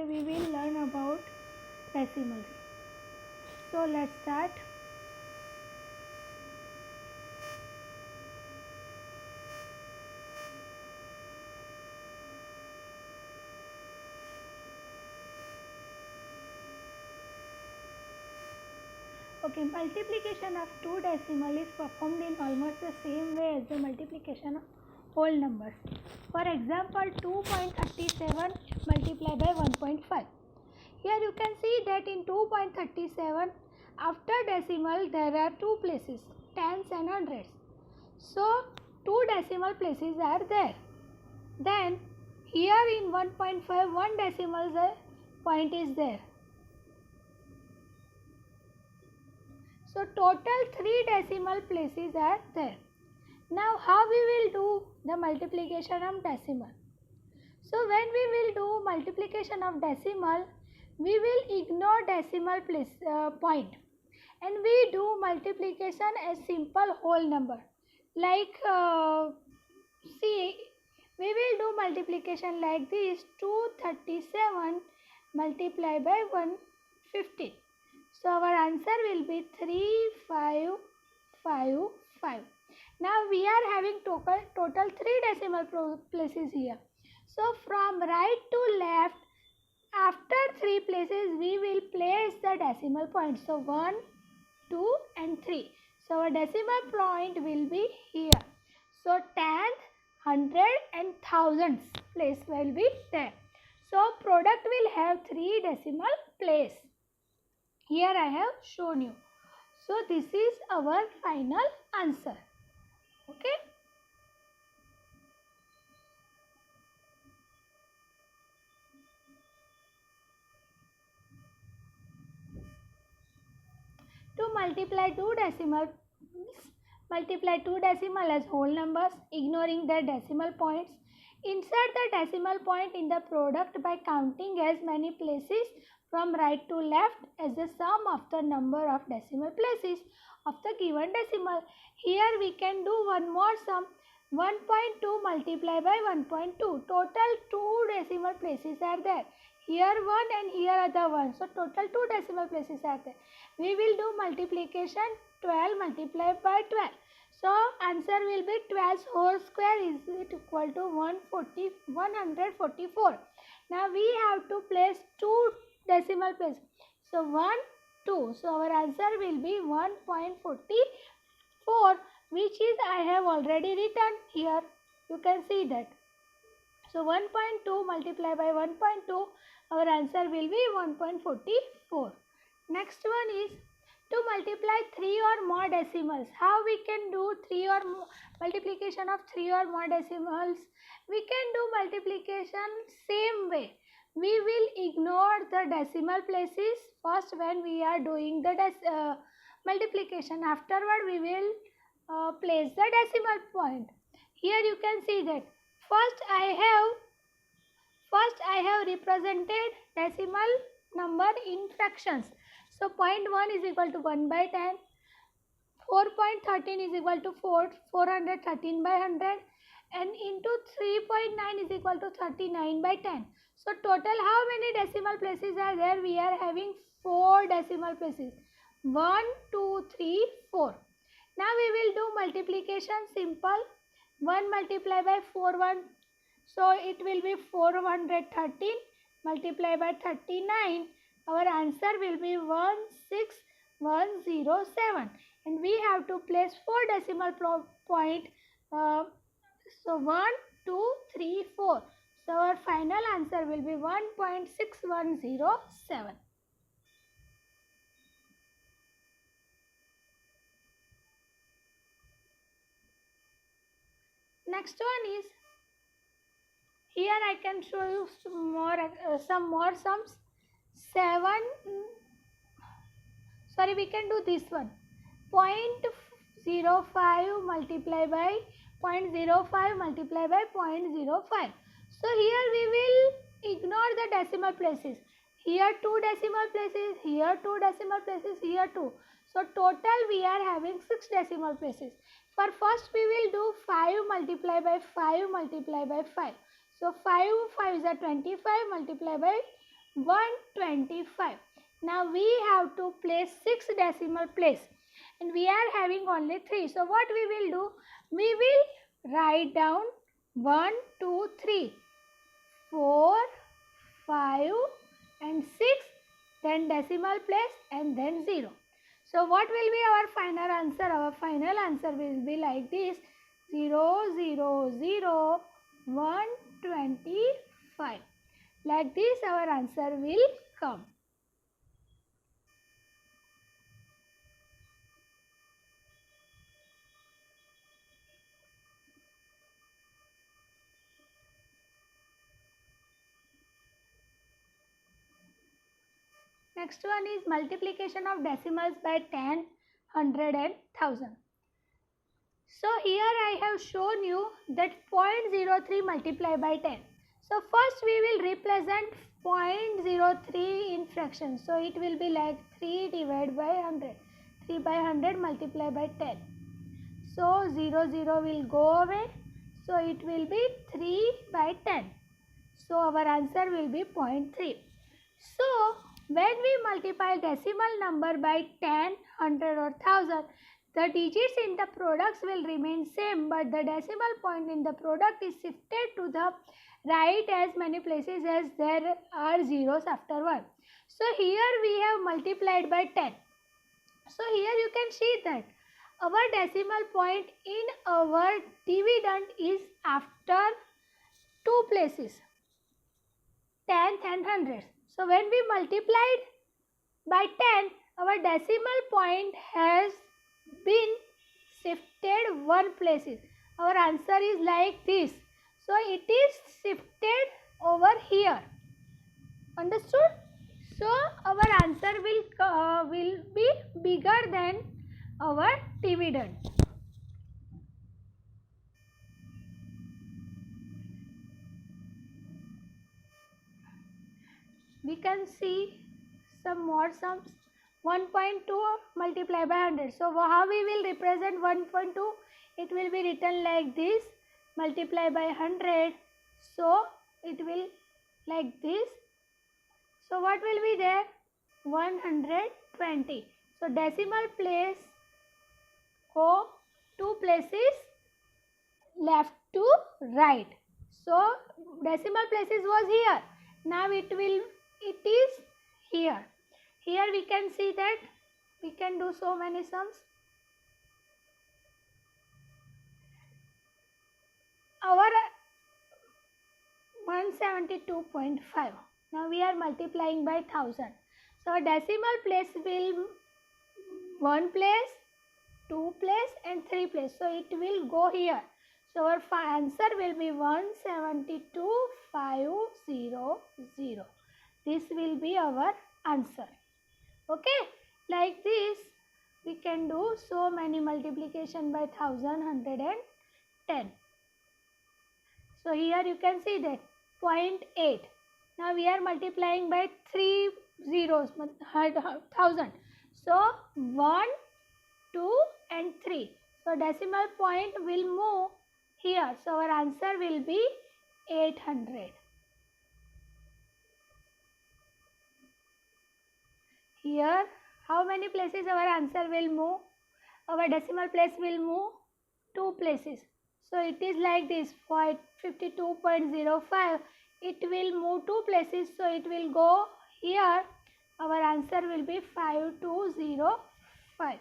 Okay, we will learn about decimals. So let's start. Okay, multiplication of two decimal is performed in almost the same way as the multiplication of whole numbers. For example, 2.37 multiplied by 1.5. Here you can see that in 2.37 after decimal there are two places, tens and hundreds. So two decimal places are there. Then here in 1.5 one decimal point is there. So total 3 decimal places are there. Now how we will do the multiplication of decimal? So when we will do multiplication of decimal, we will ignore decimal place, point, and we do multiplication as simple whole number. Like see, we will do multiplication like this: 237 multiplied by 150. So our answer will be 3555. Now we are having total 3 decimal places here. So from right to left, after 3 places we will place the decimal point. So 1, 2 and 3. So our decimal point will be here. So tenth, hundred and thousands place will be there. So product will have 3 decimal place. Here I have shown you. So this is our final answer. Okay. To multiply two decimal as whole numbers, ignoring their decimal points. Insert the decimal point in the product by counting as many places from right to left as the sum of the number of decimal places of the given decimal. Here we can do one more sum. 1.2 multiplied by 1.2. Total 2 decimal places are there. Here 1 and here other 1. So total 2 decimal places are there. We will do multiplication 12 multiplied by 12. So answer will be 12 whole square is equal to 144. Now we have to place 2 decimal places. So 1, 2. So our answer will be 1.44, which is I have already written here. You can see that. So 1.2 multiplied by 1.2, our answer will be 1.44. Next one is to multiply 3 or more decimals. How we can do 3 or more multiplication of 3 or more decimals? We can do multiplication same way. We will ignore the decimal places first when we are doing the multiplication. Afterward we will place the decimal point. Here you can see that first I have represented decimal number in fractions. So 0.1 is equal to 1 by 10, 4.13 is equal to 413 by 100, and into 3.9 is equal to 39 by 10. So total how many decimal places are there? We are having 4 decimal places. 1, 2, 3, 4. Now we will do multiplication simple. 1 multiplied by 4, 1. So it will be 413 multiplied by 39. Our answer will be 16107, and we have to place 4 decimal point. So 1, 2, 3, 4. So our final answer will be 1.6107. Next one is, here I can show you some more sums. We can do this one. 0.05 multiplied by 0.05 multiplied by 0.05. So here we will ignore the decimal places. Here 2 decimal places, here 2 decimal places, here 2. So total we are having 6 decimal places. For first we will do 5 multiplied by 5 multiplied by 5. So 5 is 25 multiplied by 125. Now we have to place 6 decimal place and we are having only 3. So what we will do? We will write down 1, 2, 3, 4, 5 and 6, then decimal place and then 0. So what will be our final answer? Our final answer will be like this: 0, 0, 0, 125. Like this our answer will come. Next one is multiplication of decimals by 10, 100 and 1000. So here I have shown you that 0.03 multiplied by 10. So first we will represent 0.03 in fractions. So it will be like 3 divided by 100. 3 by 100 multiplied by 10. So 0, 0 will go away. So it will be 3 by 10. So our answer will be 0.3. So when we multiply decimal number by 10, 100 or 1000, the digits in the products will remain same, but the decimal point in the product is shifted to the right as many places as there are zeros after 1. So here we have multiplied by 10. So here you can see that our decimal point in our dividend is after 2 places, 10th and 100th. So when we multiplied by 10, our decimal point has been shifted 1 places. Our answer is like this. So it is shifted over here. Understood? So our answer will be bigger than our dividend. We can see some more sums. 1.2 multiplied by 100. So how we will represent 1.2? It will be written like this: multiply by 100. So it will like this. So what will be there? 120. So decimal place go 2 places left to right. So decimal places was here. Now it is here. Here we can see that we can do so many sums. Our 172.5. Now we are multiplying by 1000. So our decimal place will 1 place, 2 place and 3 place. So it will go here. So our answer will be 172,500. This will be our answer. Okay, like this we can do so many multiplication by 1000, 100 and 10. So here you can see that 0.8. Now we are multiplying by 3 zeros, 1000. So 1, 2 and 3. So decimal point will move here. So our answer will be 800. Here how many places our answer will move? Our decimal place will move 2 places. So it is like this: 52.05. It will move 2 places. So it will go here. Our answer will be 5205.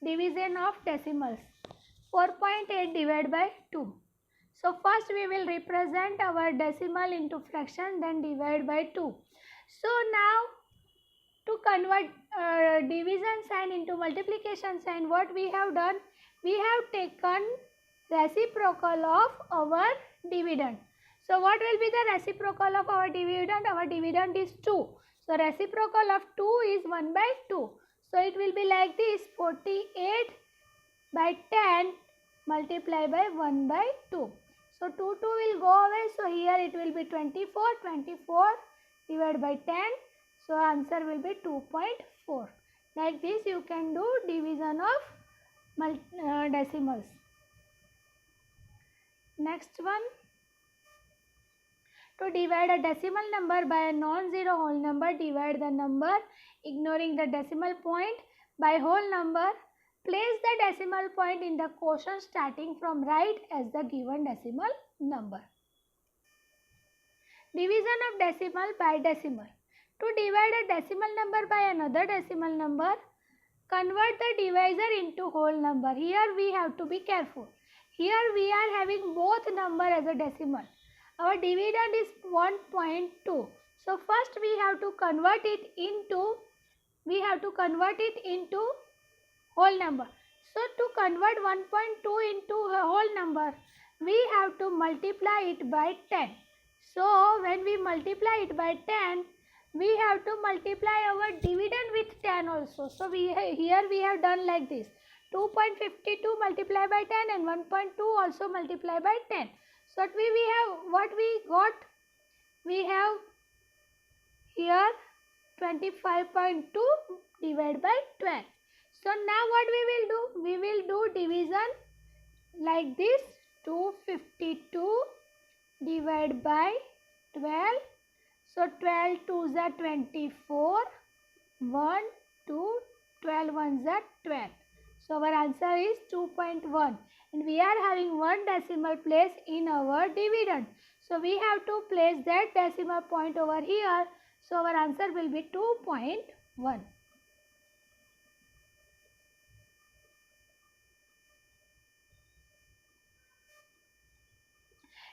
Division of decimals. 4.8 divided by 2. So first we will represent our decimal into fraction, then divide by 2. So now to convert division sign into multiplication sign, what we have done? We have taken reciprocal of our dividend. So what will be the reciprocal of our dividend? Our dividend is 2. So reciprocal of 2 is 1 by 2. So it will be like this: 48 by 10 multiplied by 1 by 2. So 2 will go away. So here it will be 24. 24 divided by 10. So answer will be 2.4. Like this you can do division of decimals. Next one, to divide a decimal number by a non-zero whole number, divide the number ignoring the decimal point by whole number. Place the decimal point in the quotient starting from right as the given decimal number. Division of decimal by decimal. To divide a decimal number by another decimal number, convert the divisor into whole number. Here we have to be careful. Here we are having both number as a decimal. Our dividend is 1.2. So first we have to convert it into whole number. So to convert 1.2 into a whole number, we have to multiply it by 10. So when we multiply it by 10, we have to multiply our dividend with 10 also. So here we have done like this. 2.52 multiplied by 10 and 1.2 also multiply by 10. So what we got? We have here 25.2 divided by 12. So now what we will do? We will do division like this. 252 divided by 12. So 12 2s are 24. 1, 2, 12 1s are 12. So our answer is 2.1. And we are having one decimal place in our dividend. So we have to place that decimal point over here. So our answer will be 2.1.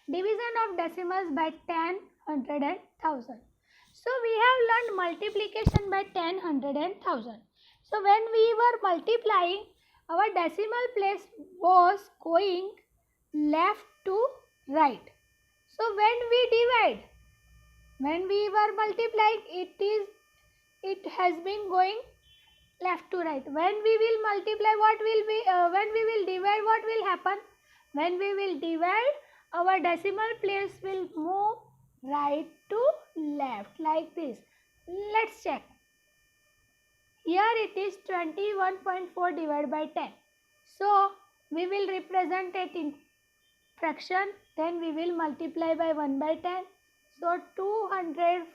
Division of decimals by 10, 100 and 1000. So we have learned multiplication by 10, 100 and 1000. So when we were multiplying, our decimal place was going left to right. So when we were multiplying, it has been going left to right. When we will multiply, when we will divide, what will happen? When we will divide, our decimal place will move right to left like this. Let's check. Here it is 21.4 divided by 10. So we will represent it in fraction. Then we will multiply by 1 by 10. So 200